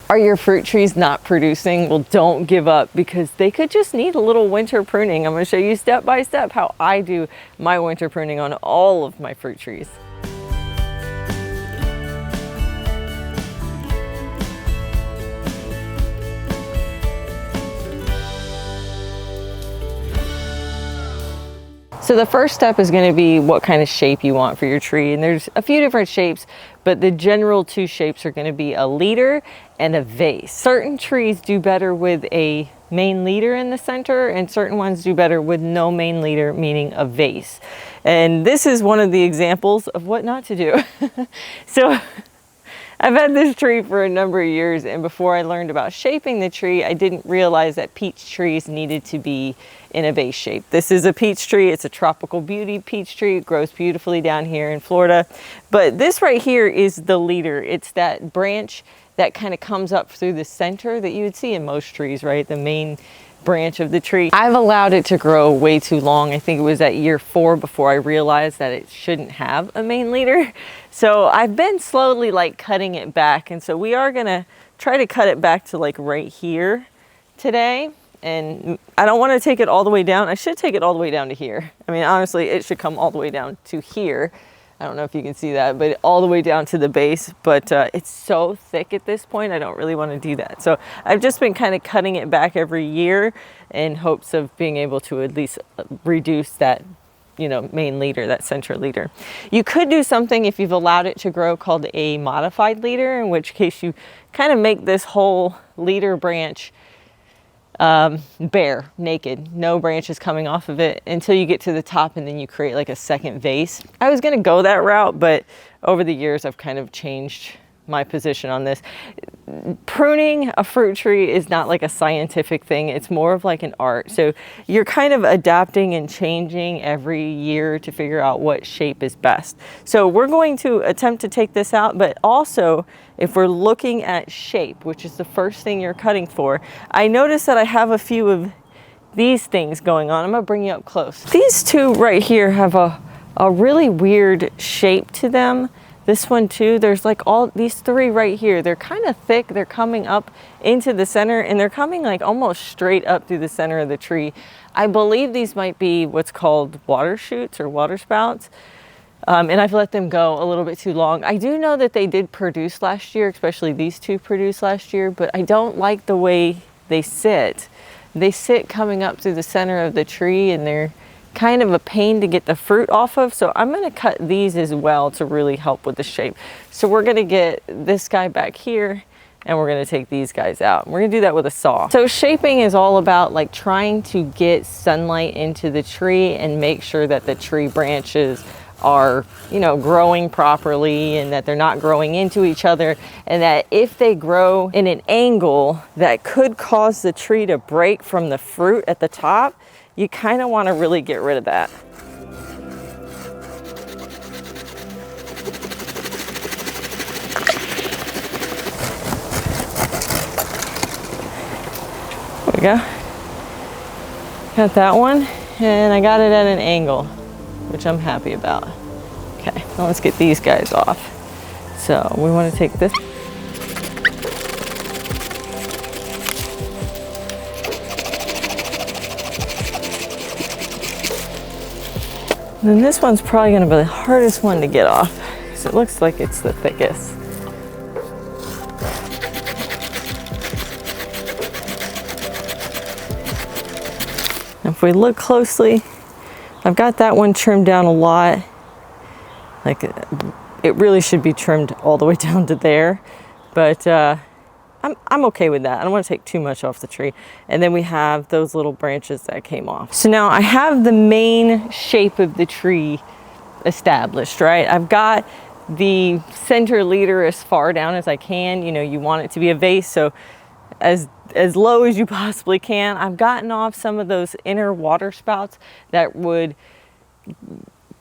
Are your fruit trees not producing? Well, don't give up, because they could just need a little winter pruning. I'm going to show you step by step how I do my winter pruning on all of my fruit trees. So the first step is going to be what kind of shape you want for your tree. And there's a few different shapes, but the general two shapes are going to be a leader and a vase. Certain trees do better with a main leader in the center, and certain ones do better with no main leader, meaning a vase. And this is one of the examples of what not to do. So I've had this tree for a number of years, and before I learned about shaping the tree, I didn't realize that peach trees needed to be in a vase shape. This is a peach tree. It's a tropical beauty peach tree. It grows beautifully down here in Florida. But this right here is the leader. It's that branch that kind of comes up through the center that you would see in most trees, right? The main branch of the tree. I've allowed it to grow way too long. I think it was at year 4 before I realized that it shouldn't have a main leader. So I've been slowly like cutting it back. And so we are gonna try to cut it back to like right here today. And I don't want to take it all the way down. I should take it all the way down to here. I mean, honestly, it should come all the way down to here. I don't know if you can see that, but all the way down to the base. But it's so thick at this point, I don't really want to do that. So I've just been kind of cutting it back every year in hopes of being able to at least reduce that, you know, main leader, that center leader. You could do something if you've allowed it to grow called a modified leader, in which case you kind of make this whole leader branch bare, naked, no branches coming off of it until you get to the top, and then you create like a second vase. I was going to go that route, but over the years I've kind of changed my position on this. Pruning a fruit tree is not like a scientific thing. It's more of like an art. So you're kind of adapting and changing every year to figure out what shape is best. So we're going to attempt to take this out, but also if we're looking at shape, which is the first thing you're cutting for, I noticed that I have a few of these things going on. I'm gonna bring you up close. These two right here have a really weird shape to them. This one too, there's like all these three right here. They're kind of thick. They're coming up into the center, and they're coming like almost straight up through the center of the tree. I believe these might be what's called water shoots or water spouts. And I've let them go a little bit too long. I do know that they did produce last year, especially these two produced last year, but I don't like the way they sit. They sit coming up through the center of the tree, and they're kind of a pain to get the fruit off of. So I'm going to cut these as well to really help with the shape. So we're going to get this guy back here, and we're going to take these guys out. We're going to do that with a saw. So shaping is all about like trying to get sunlight into the tree and make sure that the tree branches are, you know, growing properly, and that they're not growing into each other, and that if they grow in an angle that could cause the tree to break from the fruit at the top, you kind of want to really get rid of that. There we go. Got that one, and I got it at an angle, which I'm happy about. Okay, now let's get these guys off. So we want to take this. And then this one's probably going to be the hardest one to get off, because it looks like it's the thickest. If we look closely, I've got that one trimmed down a lot. Like it really should be trimmed all the way down to there, but I'm okay with that. I don't want to take too much off the tree. And then we have those little branches that came off. So now I have the main shape of the tree established, right? I've got the center leader as far down as I can. You know, you want it to be a vase, so as low as you possibly can. I've gotten off some of those inner water spouts that would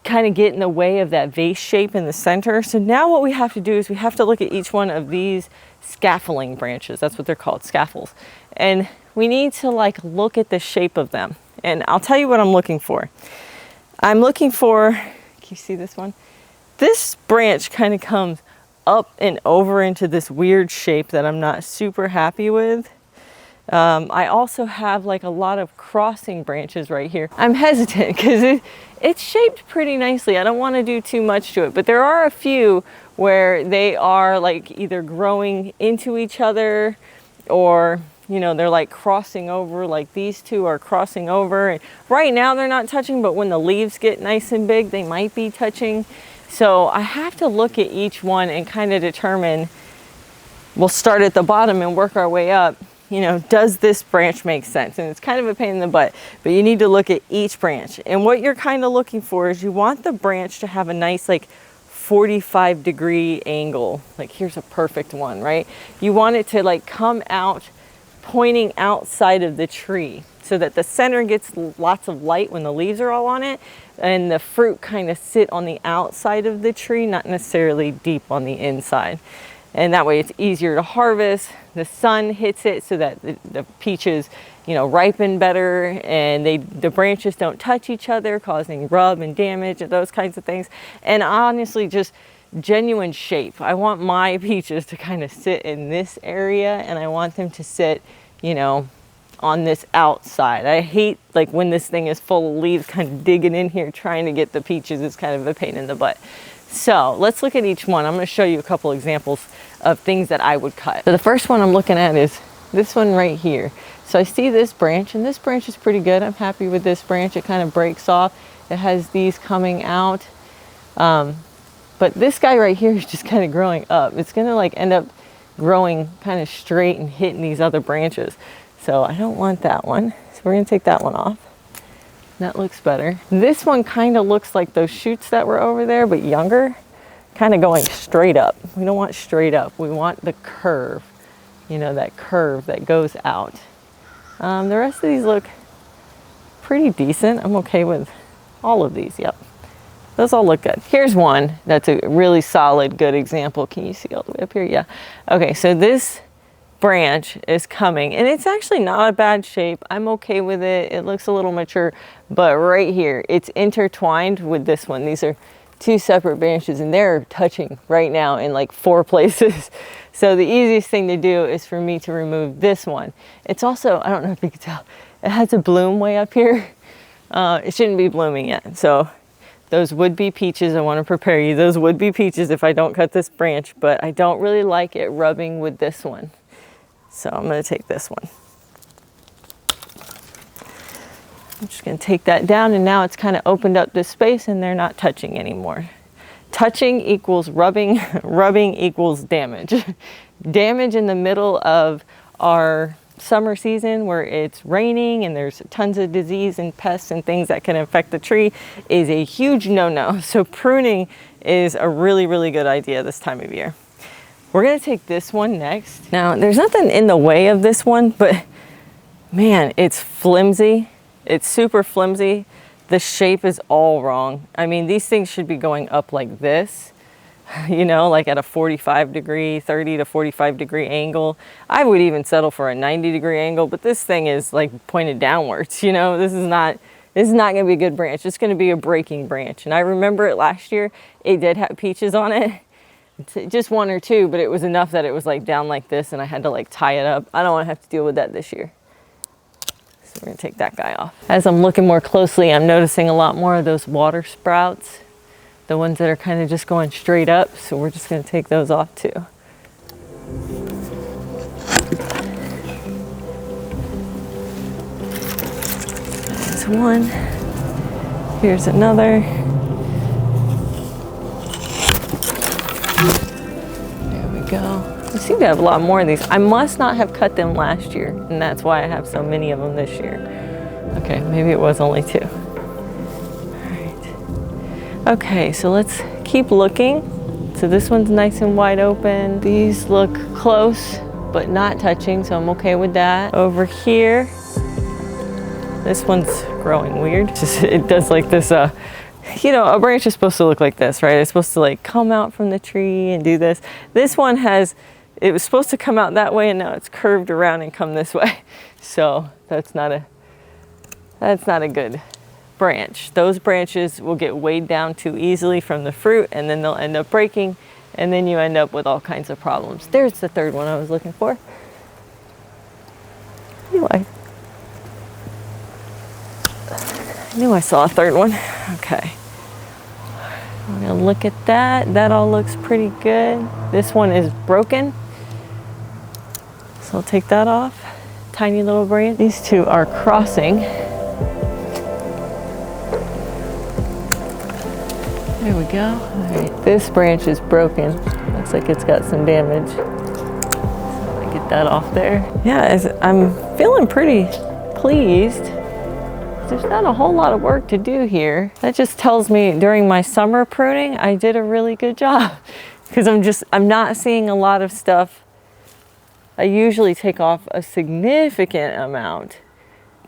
kind of get in the way of that vase shape in the center. So now what we have to do is we have to look at each one of these scaffolding branches. That's what they're called, scaffolds. And we need to like look at the shape of them. And I'll tell you what I'm looking for. I'm looking for, can you see this one? This branch kind of comes up and over into this weird shape that I'm not super happy with. I also have like a lot of crossing branches right here. I'm hesitant because it's shaped pretty nicely. I don't want to do too much to it, but there are a few where they are like either growing into each other, or you know, they're like crossing over, like these two are crossing over. And right now they're not touching, but when the leaves get nice and big, they might be touching. So I have to look at each one and kind of determine, we'll start at the bottom and work our way up. You know, does this branch make sense? And it's kind of a pain in the butt, but you need to look at each branch. And what you're kind of looking for is you want the branch to have a nice like 45-degree angle. Like here's a perfect one, right? You want it to like come out pointing outside of the tree so that the center gets lots of light when the leaves are all on it, and the fruit kind of sit on the outside of the tree, not necessarily deep on the inside. And that way it's easier to harvest. The sun hits it so that the peaches, you know, ripen better, and the branches don't touch each other, causing rub and damage and those kinds of things. And honestly, just genuine shape. I want my peaches to kind of sit in this area, and I want them to sit, you know, on this outside. I hate like when this thing is full of leaves, kind of digging in here trying to get the peaches is kind of a pain in the butt. So let's look at each one. I'm going to show you a couple examples of things that I would cut. So the first one I'm looking at is this one right here. So I see this branch, and this branch is pretty good. I'm happy with this branch. It kind of breaks off. It has these coming out. But this guy right here is just kind of growing up. It's going to like end up growing kind of straight and hitting these other branches. So I don't want that one. So we're going to take that one off. That looks better. This one kind of looks like those shoots that were over there, but younger, kind of going straight up. We don't want straight up. We want the curve, you know, that curve that goes out. The rest of these look pretty decent. I'm okay with all of these. Yep. Those all look good. Here's one that's a really solid, good example. Can you see all the way up here? Yeah. Okay, so this branch is coming, and it's actually not a bad shape. I'm okay with it. It looks a little mature, but right here, it's intertwined with this one. These are two separate branches, and they're touching right now in like 4 places. So the easiest thing to do is for me to remove this one. It's also, I don't know if you can tell, it has a bloom way up here. It shouldn't be blooming yet. So those would be peaches. I want to prepare you. Those would be peaches if I don't cut this branch, but I don't really like it rubbing with this one. So I'm going to take this one. I'm just going to take that down, and now it's kind of opened up this space and they're not touching anymore. Touching equals rubbing, rubbing equals damage. Damage in the middle of our summer season where it's raining and there's tons of disease and pests and things that can affect the tree is a huge no-no. So pruning is a really, really good idea this time of year. We're going to take this one next. Now, there's nothing in the way of this one, but man, it's flimsy. It's super flimsy. The shape is all wrong. I mean, these things should be going up like this, you know, like at a 45-degree, 30 to 45-degree angle. I would even settle for a 90-degree angle, but this thing is like pointed downwards, you know. This is not going to be a good branch. It's going to be a breaking branch. And I remember it last year. It did have peaches on it. Just 1 or 2, but it was enough that it was like down like this, and I had to like tie it up. I don't want to have to deal with that this year. So we're going to take that guy off. As I'm looking more closely, I'm noticing a lot more of those water sprouts, the ones that are kind of just going straight up. So we're just going to take those off too. There's one. Here's another. Go. I seem to have a lot more of these. I must not have cut them last year, and that's why I have so many of them this year. Okay, maybe it was only 2. All right. Okay, so let's keep looking. So this one's nice and wide open. These look close, but not touching, so I'm okay with that. Over here, this one's growing weird. It does like this, you know, a branch is supposed to look like this, right? It's supposed to like come out from the tree and do this. This one it was supposed to come out that way, and now it's curved around and come this way. So that's not a good branch. Those branches will get weighed down too easily from the fruit, and then they'll end up breaking, and then you end up with all kinds of problems. There's the third one I was looking for. Anyway, I knew I saw a third one. Okay. I'm gonna look at that. That all looks pretty good. This one is broken, so I'll take that off. Tiny little branch. These two are crossing. There we go. All right, this branch is broken. Looks like it's got some damage. So I get that off there. Yeah, I'm feeling pretty pleased. There's not a whole lot of work to do here. That just tells me during my summer pruning, I did a really good job because I'm not seeing a lot of stuff. I usually take off a significant amount,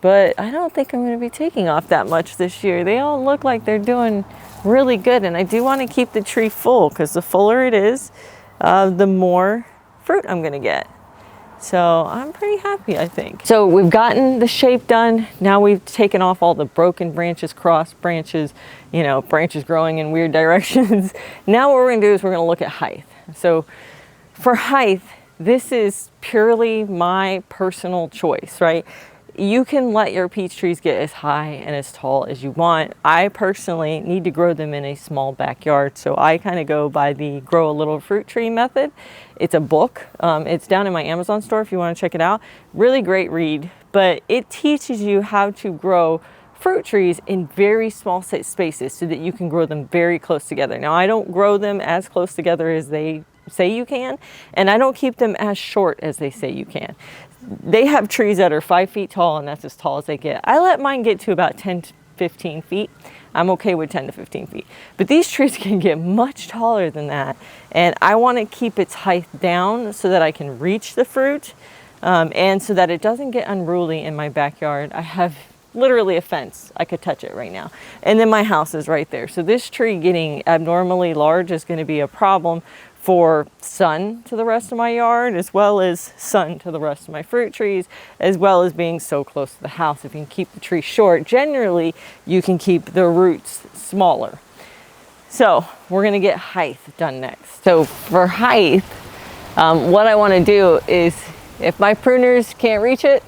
but I don't think I'm going to be taking off that much this year. They all look like they're doing really good, and I do want to keep the tree full because the fuller it is, the more fruit I'm going to get. So I'm pretty happy, I think. So we've gotten the shape done. Now we've taken off all the broken branches, cross branches, you know, branches growing in weird directions. Now what we're going to do is we're going to look at height. So for height, this is purely my personal choice, right? You can let your peach trees get as high and as tall as you want. I personally need to grow them in a small backyard, so I kind of go by the grow a little fruit tree method. It's a book. It's down in my Amazon store if you want to check it out. Really great read, but it teaches you how to grow fruit trees in very small spaces so that you can grow them very close together. Now, I don't grow them as close together as they say you can, and I don't keep them as short as they say you can. They have trees that are 5 feet tall, and that's as tall as they get. I let mine get to about 10 to 15 feet. I'm okay with 10 to 15 feet. But these trees can get much taller than that, and I want to keep its height down so that I can reach the fruit, and so that it doesn't get unruly in my backyard. I have literally a fence. I could touch it right now. And then my house is right there. So this tree getting abnormally large is going to be a problem for sun to the rest of my yard, as well as sun to the rest of my fruit trees, as well as being so close to the house. If you can keep the tree short, generally you can keep the roots smaller. So we're gonna get height done next. So for height, what I wanna do is, if my pruners can't reach it,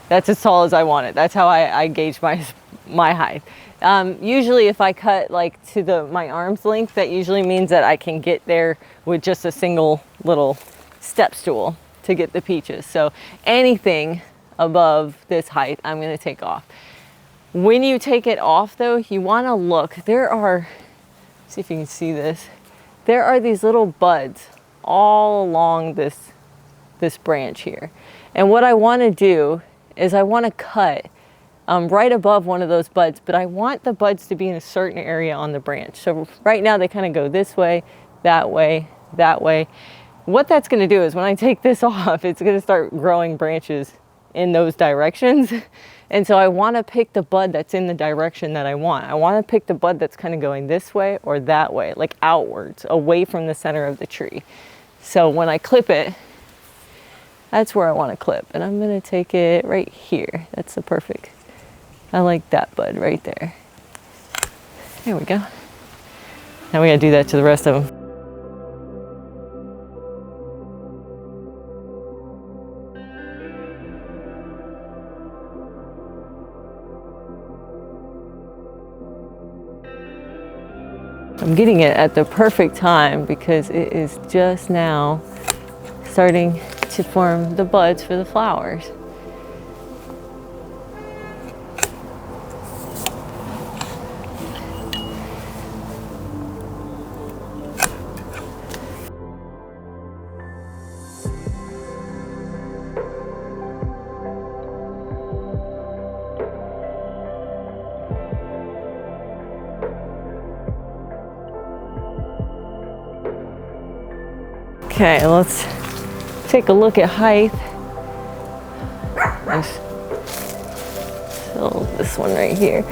that's as tall as I want it. That's how I gauge my height. Usually if I cut like to my arm's length, that usually means that I can get there with just a single little step stool to get the peaches. So anything above this height, I'm going to take off. When you take it off though, you want to look, see if you can see this. There are these little buds all along this branch here. And what I want to do is I want to cut right above one of those buds, but I want the buds to be in a certain area on the branch. So right now they kind of go this way, that way, that way. What that's going to do is when I take this off, it's going to start growing branches in those directions. And so I want to pick the bud that's in the direction that I want. I want to pick the bud that's kind of going this way or that way, like outwards, away from the center of the tree. So when I clip it, that's where I want to clip. And I'm going to take it right here. That's the perfect. I like that bud right there. There we go. Now we gotta do that to the rest of them. I'm getting it at the perfect time because it is just now starting to form the buds for the flowers. Okay, let's take a look at height. Let's fill this one right here.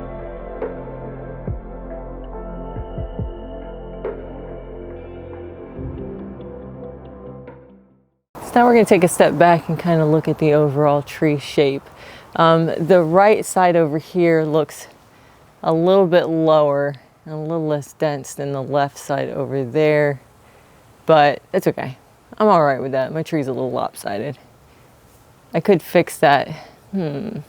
So now we're going to take a step back and kind of look at the overall tree shape. The right side over here looks a little bit lower and a little less dense than the left side over there. but it's okay. I'm all right with that. My tree's a little lopsided. I could fix that. Nah,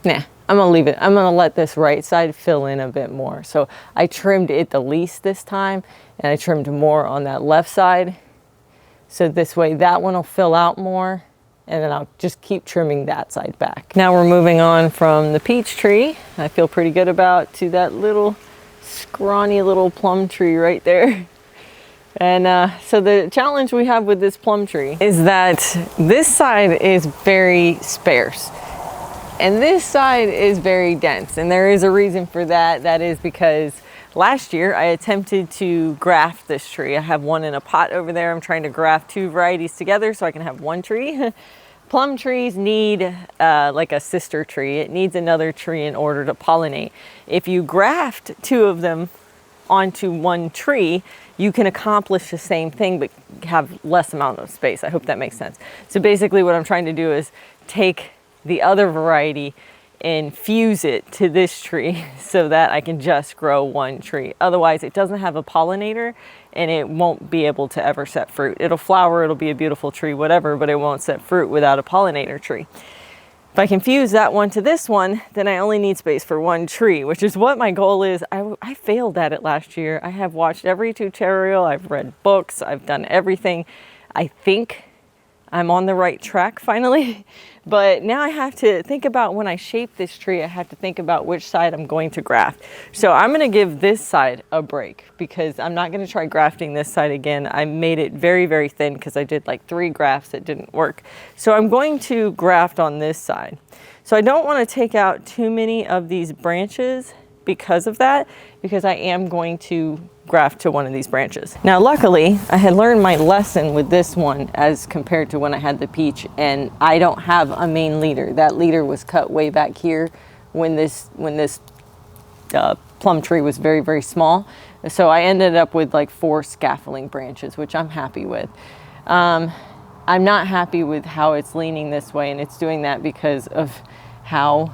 I'm gonna leave it. I'm gonna let this right side fill in a bit more. So I trimmed it the least this time, and I trimmed more on that left side. So this way that one will fill out more, and then I'll just keep trimming that side back. Now we're moving on from the peach tree, I feel pretty good about, to that little scrawny little plum tree right there. And so the challenge we have with this plum tree is that this side is very sparse and this side is very dense. And there is a reason for that. That is because last year I attempted to graft this tree. I have one in a pot over there. I'm trying to graft two varieties together so I can have one tree. Plum trees need like a sister tree. It needs another tree in order to pollinate. If you graft two of them onto one tree, you can accomplish the same thing but have less amount of space. I hope that makes sense. So basically what I'm trying to do is take the other variety and fuse it to this tree so that I can just grow one tree. Otherwise it doesn't have a pollinator and it won't be able to ever set fruit. It'll flower, it'll be a beautiful tree, whatever, but it won't set fruit without a pollinator tree. If I can fuse that one to this one, then I only need space for one tree, which is what my goal is. I failed at it last year. I have watched every tutorial, I've read books, I've done everything. I think I'm on the right track finally, but now I have to think about when I shape this tree, I have to think about which side I'm going to graft. So I'm gonna give this side a break because I'm not gonna try grafting this side again. I made it very, very thin because I did like 3 grafts that didn't work. So I'm going to graft on this side. So I don't wanna take out too many of these branches because of that, because I am going to graft to one of these branches. Now luckily I had learned my lesson with this one as compared to when I had the peach, and I don't have a main leader. That leader was cut way back here when this plum tree was very, very small. So I ended up with like 4 scaffolding branches, which I'm happy with. I'm not happy with how it's leaning this way, and it's doing that because of how,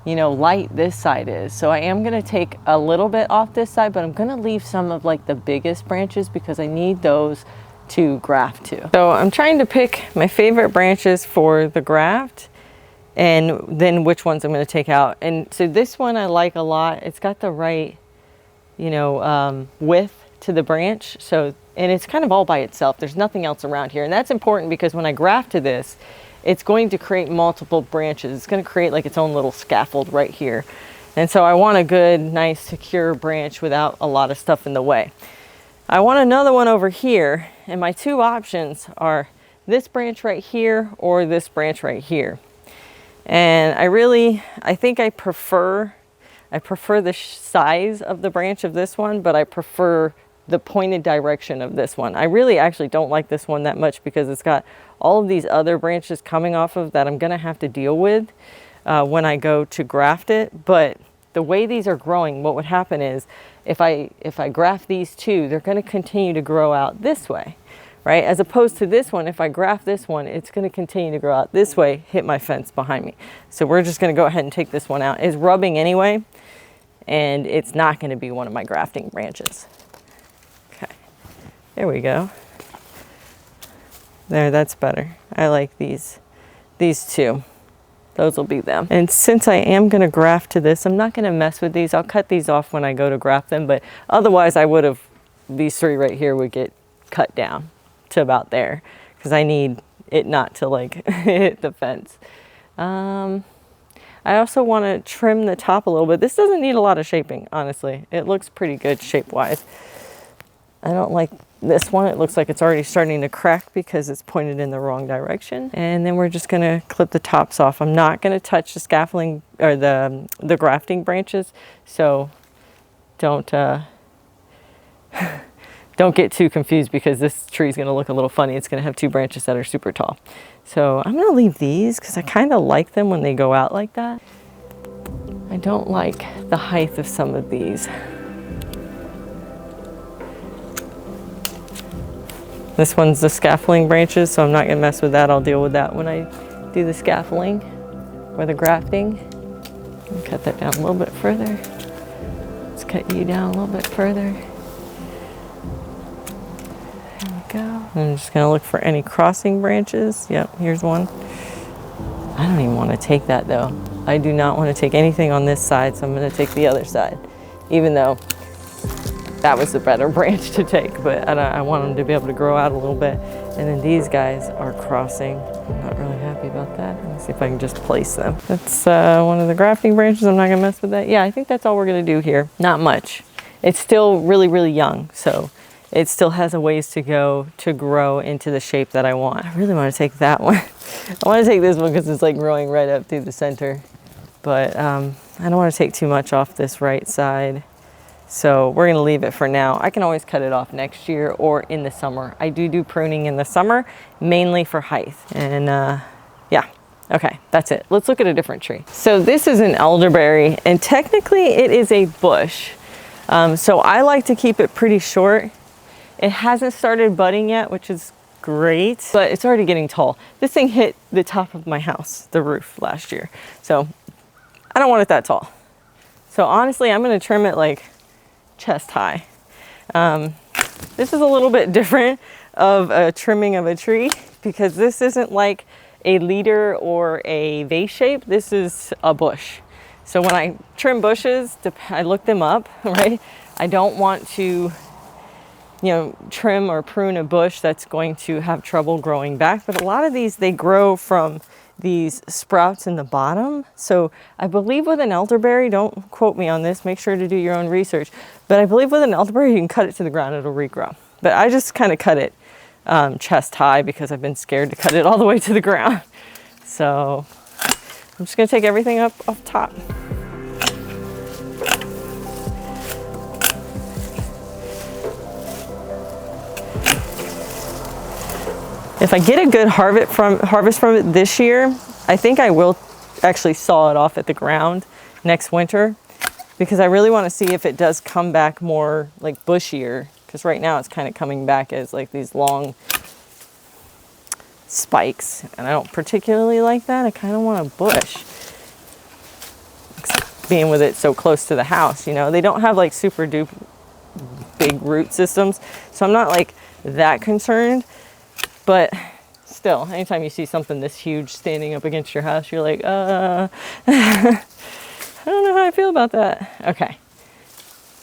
you know, light this side is. So I am gonna take a little bit off this side, but I'm gonna leave some of like the biggest branches because I need those to graft to. So I'm trying to pick my favorite branches for the graft and then which ones I'm gonna take out. And so this one I like a lot. It's got the right, you know, width to the branch. So, and it's kind of all by itself. There's nothing else around here. And that's important because when I graft to this, it's going to create multiple branches. It's going to create like its own little scaffold right here. And so I want a good, nice, secure branch without a lot of stuff in the way. I want another one over here, and my 2 options are this branch right here or this branch right here. And I think I prefer the size of the branch of this one, but I prefer the pointed direction of this one. I really actually don't like this one that much because it's got all of these other branches coming off of that I'm gonna have to deal with when I go to graft it. But the way these are growing, what would happen is if I graft these 2, they're gonna continue to grow out this way, right? As opposed to this one, if I graft this one, it's gonna continue to grow out this way, hit my fence behind me. So we're just gonna go ahead and take this one out. It's rubbing anyway, and it's not gonna be one of my grafting branches. There we go. There, that's better. I like these 2. Those will be them. And since I am gonna graft to this, I'm not gonna mess with these. I'll cut these off when I go to graft them, but otherwise I would have, these 3 right here would get cut down to about there because I need it not to like hit the fence. I also wanna trim the top a little bit. This doesn't need a lot of shaping, honestly. It looks pretty good shape-wise. I don't like this one. It looks like it's already starting to crack because it's pointed in the wrong direction. And then we're just gonna clip the tops off. I'm not gonna touch the scaffolding or the grafting branches. So don't get too confused because this tree is gonna look a little funny. It's gonna have 2 branches that are super tall. So I'm gonna leave these because I kind of like them when they go out like that. I don't like the height of some of these. This one's the scaffolding branches, so I'm not gonna mess with that. I'll deal with that when I do the scaffolding or the grafting. Cut that down a little bit further. Let's cut you down a little bit further. I'm just gonna look for any crossing branches. Yep, here's one. I don't even want to take that though. I do not want to take anything on this side, so I'm gonna take the other side, even though that was the better branch to take, but I want them to be able to grow out a little bit. And then these guys are crossing. I'm not really happy about that. Let me see if I can just place them. That's one of the grafting branches. I'm not gonna mess with that. Yeah, I think that's all we're gonna do here. Not much. It's still really, really young, so it still has a ways to go to grow into the shape that I want. I really want to take that one. I want to take this one because it's like growing right up through the center, but I don't want to take too much off this right side. So we're gonna leave it for now. I can always cut it off next year or in the summer. I do pruning in the summer, mainly for height. And yeah, okay, that's it. Let's look at a different tree. So this is an elderberry, and technically it is a bush. So I like to keep it pretty short. It hasn't started budding yet, which is great, but it's already getting tall. This thing hit the top of my house, the roof, last year. So I don't want it that tall. So honestly, I'm gonna trim it like chest high. This is a little bit different of a trimming of a tree because this isn't like a leader or a vase shape. This is a bush. So when I trim bushes, I look them up, right? I don't want to, trim or prune a bush that's going to have trouble growing back. But a lot of these, they grow from these sprouts in the bottom. So I believe with an elderberry, don't quote me on this, make sure to do your own research, but I believe with an elderberry you can cut it to the ground, it'll regrow. But I just kind of cut it chest high because I've been scared to cut it all the way to the ground. So I'm just gonna take everything up off top. If I get a good harvest from it this year, I think I will actually saw it off at the ground next winter because I really want to see if it does come back more like bushier, because right now it's kind of coming back as like these long spikes, and I don't particularly like that. I kind of want a bush. Being with it so close to the house, they don't have like super duper big root systems, so I'm not like that concerned. But still, anytime you see something this huge standing up against your house, you're like, I don't know how I feel about that. Okay.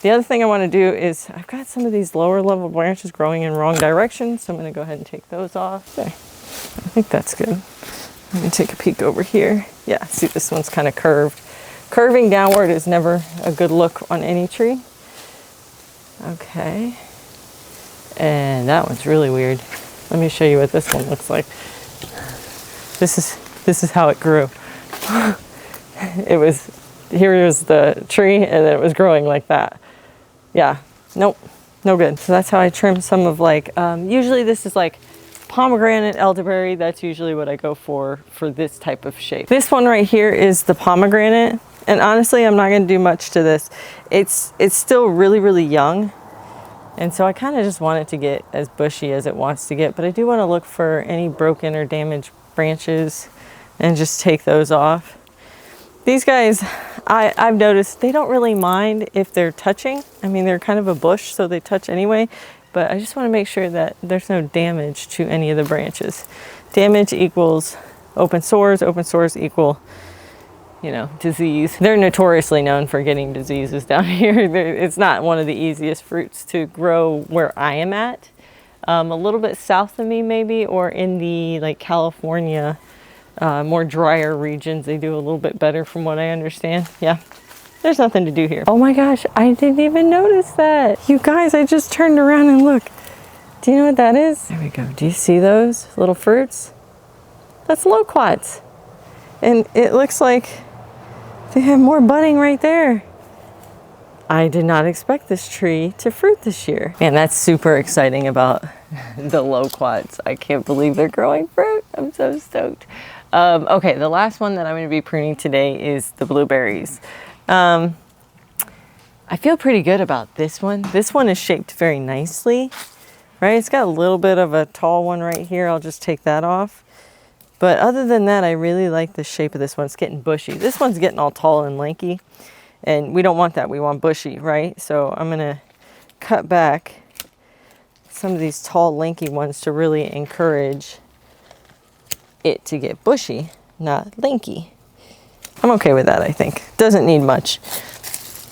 The other thing I want to do is I've got some of these lower level branches growing in wrong directions, so I'm going to go ahead and take those off. Okay. I think that's good. Let me take a peek over here. Yeah, see, this one's kind of curved. Curving downward is never a good look on any tree. Okay. And that one's really weird. Let me show you what this one looks like. This is how it grew. Here was the tree, and then it was growing like that. Yeah, nope, no good. So that's how I trim some of like, usually this is like pomegranate, elderberry. That's usually what I go for this type of shape. This one right here is the pomegranate. And honestly, I'm not gonna do much to this. It's still really, really young. And so I kind of just want it to get as bushy as it wants to get, but I do want to look for any broken or damaged branches and just take those off. These guys, I've noticed they don't really mind if they're touching. I mean, they're kind of a bush, so they touch anyway, but I just want to make sure that there's no damage to any of the branches. Damage equals open sores equal disease. They're notoriously known for getting diseases down here. It's not one of the easiest fruits to grow where I am at. A little bit south of me maybe, or in the like California, more drier regions, they do a little bit better from what I understand. Yeah, there's nothing to do here. Oh my gosh, I didn't even notice that. You guys, I just turned around and look. Do you know what that is? There we go. Do you see those little fruits? That's loquats. And it looks like they have more budding right there. I did not expect this tree to fruit this year. And that's super exciting about the loquats. I can't believe they're growing fruit. I'm so stoked. Okay, the last one that I'm going to be pruning today is the blueberries. I feel pretty good about this one. This one is shaped very nicely, right? It's got a little bit of a tall one right here. I'll just take that off. But other than that, I really like the shape of this one. It's getting bushy. This one's getting all tall and lanky, and we don't want that. We want bushy, right? So I'm gonna cut back some of these tall, lanky ones to really encourage it to get bushy, not lanky. I'm okay with that, I think. Doesn't need much.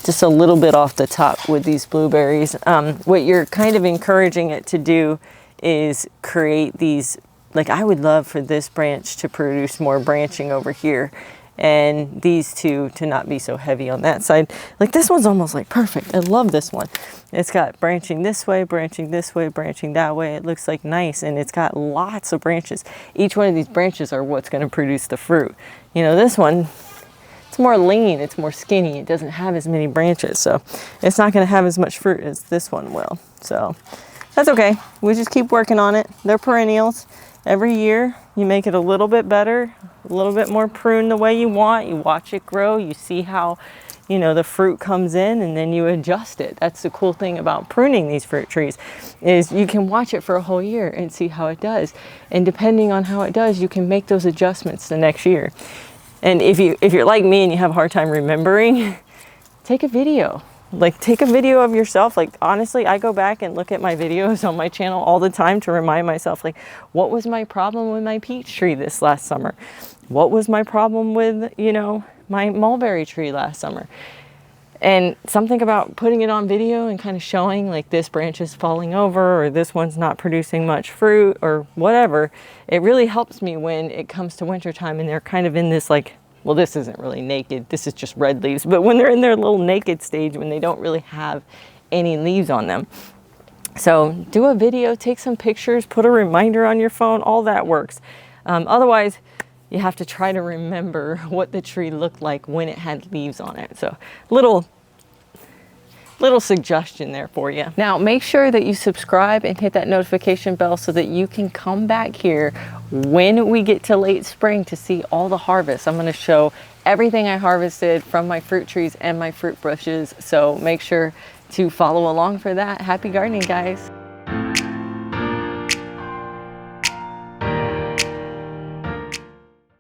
Just a little bit off the top with these blueberries. What you're kind of encouraging it to do is create these, like I would love for this branch to produce more branching over here, and these two to not be so heavy on that side. Like this one's almost like perfect. I love this one. It's got branching this way, branching this way, branching that way. It looks like nice, and it's got lots of branches. Each one of these branches are what's going to produce the fruit. You know, this one, it's more lean, it's more skinny. It doesn't have as many branches, so it's not going to have as much fruit as this one will. So that's okay. We just keep working on it. They're perennials. Every year you make it a little bit better, a little bit more pruned the way you want. You watch it grow, you see how, you know, the fruit comes in, and then you adjust it. That's the cool thing about pruning these fruit trees, is you can watch it for a whole year and see how it does. And depending on how it does, you can make those adjustments the next year. And if you're like me and you have a hard time remembering, take a video. Like take a video of yourself. Like honestly, I go back and look at my videos on my channel all the time to remind myself, like, what was my problem with my peach tree this last summer? What was my problem with, you know, my mulberry tree last summer? And something about putting it on video and kind of showing like this branch is falling over, or this one's not producing much fruit, or whatever. It really helps me when it comes to wintertime and they're kind of in this like, well, this isn't really naked, this is just red leaves. But when they're in their little naked stage, when they don't really have any leaves on them. So do a video, take some pictures, put a reminder on your phone, all that works. Otherwise, you have to try to remember what the tree looked like when it had leaves on it. So little suggestion there for you. Now make sure that you subscribe and hit that notification bell so that you can come back here when we get to late spring to see all the harvest. I'm going to show everything I harvested from my fruit trees and my fruit bushes. So make sure to follow along for that. Happy gardening, guys.